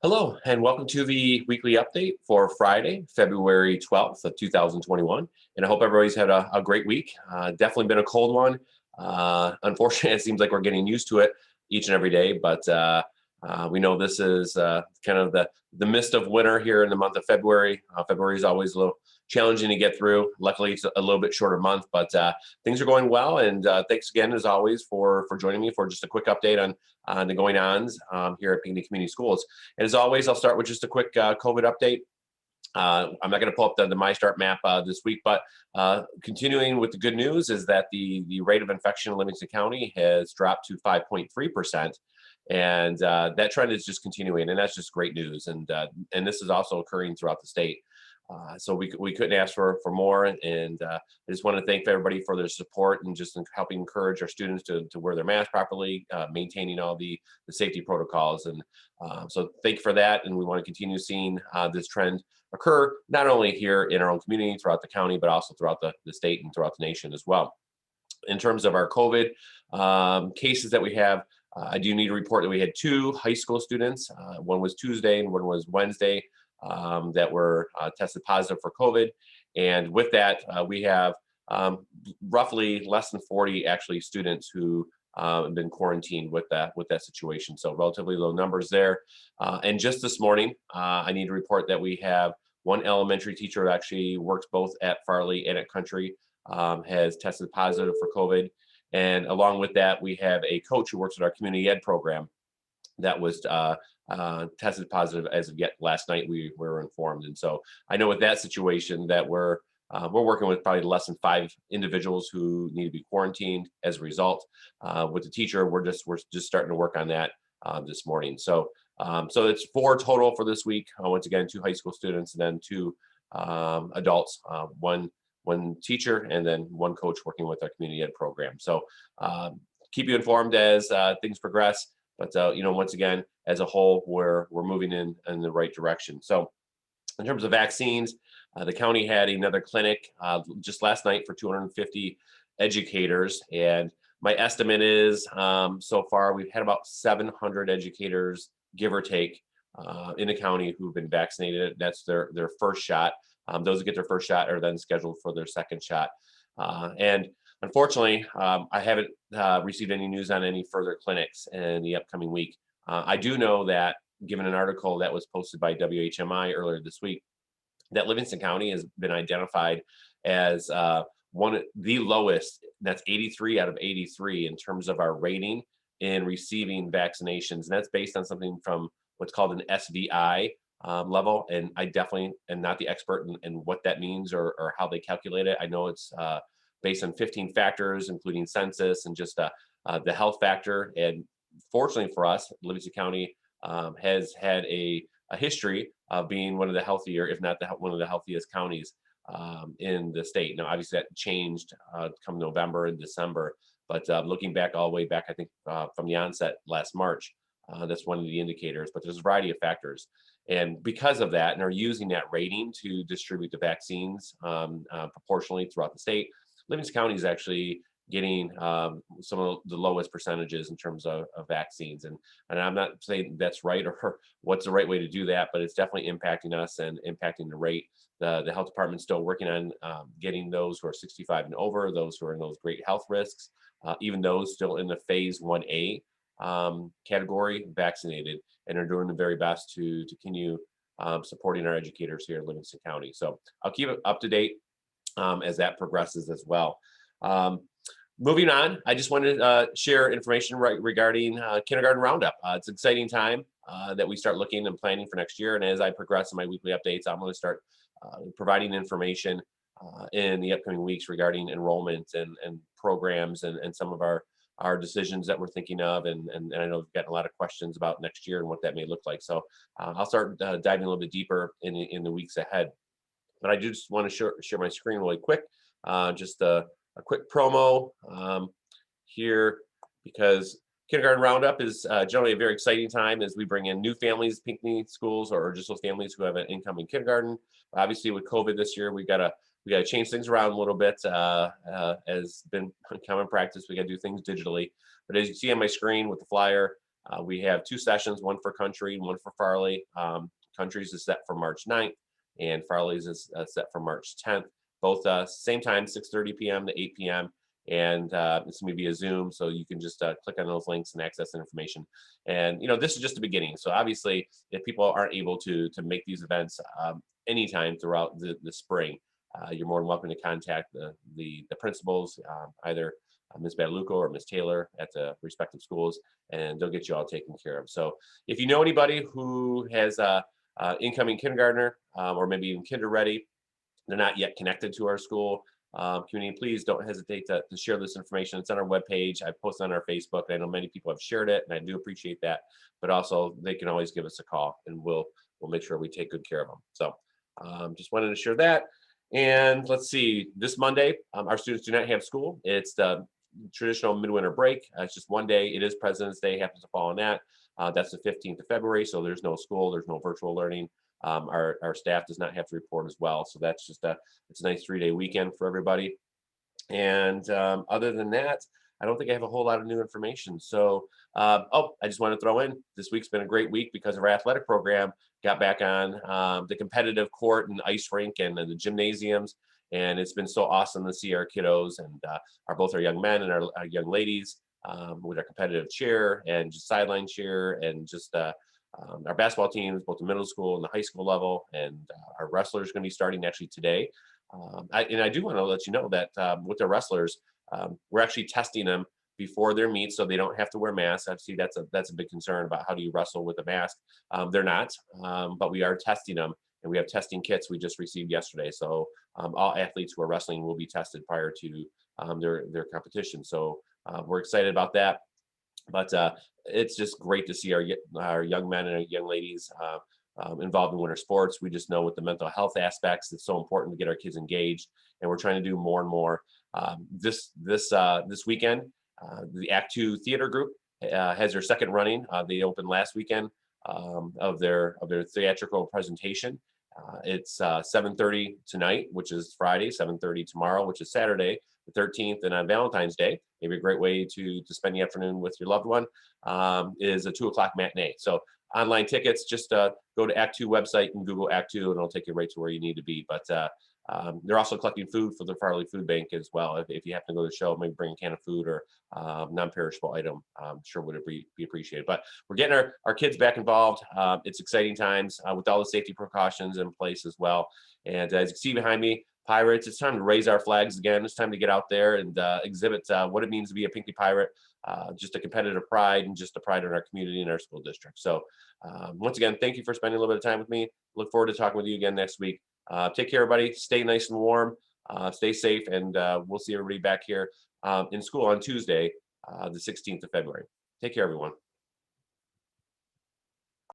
Hello, and welcome to the weekly update for Friday, February 12th of 2021. And I hope everybody's had a great week. Definitely been a cold one. Unfortunately, it seems like we're getting used to it each and every day, but we know this is kind of the mist of winter here in the month of February. February is always a little challenging to get through. Luckily, it's a little bit shorter month, but things are going well. And thanks again, as always, for joining me for just a quick update on the going ons here at Pinckney Community Schools. And as always, I'll start with just a quick COVID update. I'm not going to pull up the MyStart map this week, but continuing with the good news is that the rate of infection in Livingston County has dropped to 5.3%. And that trend is just continuing, and that's just great news. And this is also occurring throughout the state. So we couldn't ask for more. And I just want to thank everybody for their support and just helping encourage our students to wear their mask properly, maintaining all the safety protocols. And so thank you for that. And we want to continue seeing this trend occur, not only here in our own community, throughout the county, but also throughout the state and throughout the nation as well. In terms of our COVID cases that we have, I do need to report that we had two high school students. One was Tuesday and one was Wednesday that were tested positive for COVID. And with that, we have roughly less than 40 actually students who have been quarantined with that situation. So relatively low numbers there. And just this morning, I need to report that we have one elementary teacher who actually works both at Farley and at Country has tested positive for COVID. And along with that, we have a coach who works at our community ed program that was tested positive as of yet last night. We were informed, and so I know with that situation that we're working with probably less than 5 individuals who need to be quarantined as a result. With the teacher, we're just starting to work on that this morning. So it's 4 total for this week. Once again, 2 high school students and then 2 adults, one teacher, and then 1 coach working with our community ed program. So keep you informed as things progress. But once again, as a whole, we're moving in the right direction. So in terms of vaccines, the county had another clinic just last night for 250 educators. And my estimate is so far we've had about 700 educators, give or take, in the county who've been vaccinated. That's their first shot. Those who get their first shot are then scheduled for their second shot. And unfortunately, I haven't received any news on any further clinics in the upcoming week. I do know that, given an article that was posted by WHMI earlier this week, that Livingston County has been identified as one of the lowest, that's 83 out of 83 in terms of our rating in receiving vaccinations. And that's based on something from what's called an SVI level. And I definitely am not the expert in what that means or how they calculate it. I know it's based on 15 factors, including census and just the health factor. And fortunately for us, Livingston County has had a history of being one of the healthier, if not one of the healthiest counties in the state. Now, obviously, that changed come November and December. But looking back all the way back, I think from the onset last March, that's one of the indicators. But there's a variety of factors. And because of that, and are using that rating to distribute the vaccines proportionally throughout the state, Livingston County is actually getting some of the lowest percentages in terms of vaccines. And I'm not saying that's right or what's the right way to do that, but it's definitely impacting us and impacting the rate. The health department's still working on getting those who are 65 and over, those who are in those great health risks, even those still in the phase 1A category vaccinated, and are doing the very best to continue supporting our educators here in Livingston County. So I'll keep it up to date as that progresses as well. Moving on, I just wanted to share information regarding Kindergarten Roundup. It's an exciting time that we start looking and planning for next year. And as I progress in my weekly updates, I'm going to start providing information in the upcoming weeks regarding enrollment and programs and some of our decisions that we're thinking of. And I know we've gotten a lot of questions about next year and what that may look like. So I'll start diving a little bit deeper in the weeks ahead. But I do just want to share my screen really quick. Just a quick promo here, because Kindergarten Roundup is generally a very exciting time as we bring in new families, Pinckney schools, or just those families who have an incoming kindergarten. Obviously, with COVID this year, we got to change things around a little bit. As been common practice, we got to do things digitally. But as you see on my screen with the flyer, We have 2 sessions, one for country and one for Farley. Country's is set for March 9th, and Farley's is set for March 10th. Both same time, 6:30 p.m. to 8 p.m. And it's going to be via Zoom, so you can just click on those links and access the information. And this is just the beginning. So obviously, if people aren't able to make these events anytime throughout the spring, you're more than welcome to contact the principals, either Ms. Badalucco or Ms. Taylor at the respective schools, and they'll get you all taken care of. So if you know anybody who has incoming kindergartner or maybe even kinder ready, they're not yet connected to our school community, please don't hesitate to share this information. It's on our webpage. I've posted on our Facebook. I know many people have shared it, and I do appreciate that. But also, they can always give us a call, and we'll make sure we take good care of them. So just wanted to share that. And let's see, this Monday, our students do not have school. It's the traditional midwinter break. It's just one day. It is President's Day, happens to fall on that. That's the 15th of February, so there's no school, there's no virtual learning. Our staff does not have to report as well. So that's just it's a nice 3-day weekend for everybody. And other than that, I don't think I have a whole lot of new information. So, I just want to throw in, this week's been a great week because of our athletic program got back on the competitive court and ice rink and the gymnasiums. And it's been so awesome to see our kiddos and both our young men and our young ladies with our competitive cheer and just sideline cheer and just our basketball teams, both the middle school and the high school level, and our wrestlers are going to be starting actually today. I do want to let you know that with the wrestlers, we're actually testing them before their meets, so they don't have to wear masks. Obviously, that's a big concern about how do you wrestle with a mask. They're not, but we are testing them, and we have testing kits we just received yesterday. So all athletes who are wrestling will be tested prior to their competition. So we're excited about that. But it's just great to see our young men and our young ladies involved in winter sports. We just know with the mental health aspects, it's so important to get our kids engaged, and we're trying to do more and more. This weekend, the Act Two Theater Group has their second running. They opened last weekend of their theatrical presentation. It's 7:30 tonight, which is Friday, 7:30 tomorrow, which is Saturday, the 13th, and on Valentine's Day. Maybe a great way to spend the afternoon with your loved one is a 2 o'clock matinee. So online tickets, just go to Act Two website and Google Act Two, and it'll take you right to where you need to be. But they're also collecting food for the Farley Food Bank as well. If you happen to go to the show, maybe bring a can of food or non-perishable item. I'm sure would be appreciated. But we're getting our kids back involved. It's exciting times with all the safety precautions in place as well. And as you can see behind me, Pirates, it's time to raise our flags again. It's time to get out there and exhibit what it means to be a Pinkley Pirate, just a competitive pride and just a pride in our community and our school district. So once again, thank you for spending a little bit of time with me. Look forward to talking with you again next week. Take care, everybody. Stay nice and warm. Stay safe, and we'll see everybody back here in school on Tuesday, the 16th of February. Take care, everyone.